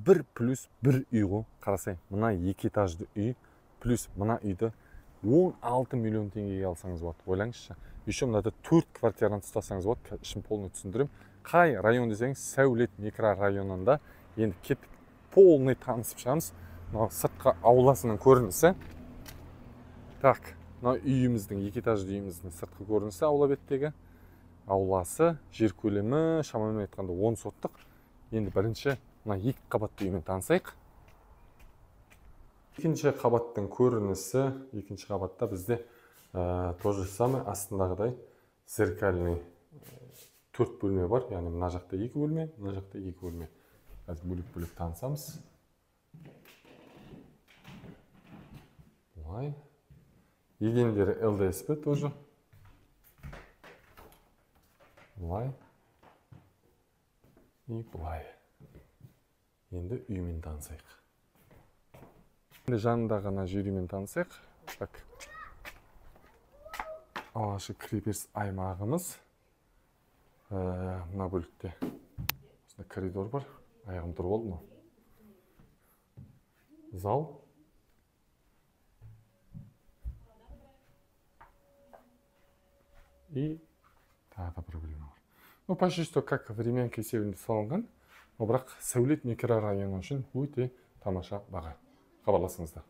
1 плюс 1 үй ғой. Қарасай, мына 2 этажды үй плюс мына үйді 16 миллион теңгеге алсаңыз болады. Ойлаңызшы. Еще мынада 4 квартираны ұстасаңыз болады. Ішін полный түсіндірем. Қай район десеңіз, Сәулет микрорайонында. Енді кеттік, полный танысып шығамыз. Мына сыртқы ауласының көрінісі. Так, мына үйіміздің, 2 этажды үйіміздің сыртқы көрінісі, аула беттегі ауласы, жер көлемі шамамен айтқанда 10 соттық. Енді бірінші мына 2 қабатты үймен танысайық. Екінші қабаттың көрінісі, екінші қабатта бізде то же самое, астындағыдай зеркальный 4 бөлме бар. Яғни мына жақта 2 бөлме, мына жақта 2 бөлме. Қазір бөлек-бөлек танысамыз. Бұлай. Едендері ЛДСП тоже. Бұлай. И бұлай. Енді үймен танысайық. Енді жанында ғана жер үймен танысайық. Так. Алашы кіреберіс аймағымыз. Мына бөлікте коридор бар. Аяғым тұр болды ма? Зал. И тағы да бір бөлме бар. Ну, почти что как времянка есебінде салынған. Бірақ Сәулет микрорайоны үшін өте тамаша баға. Хабарласыңыздар.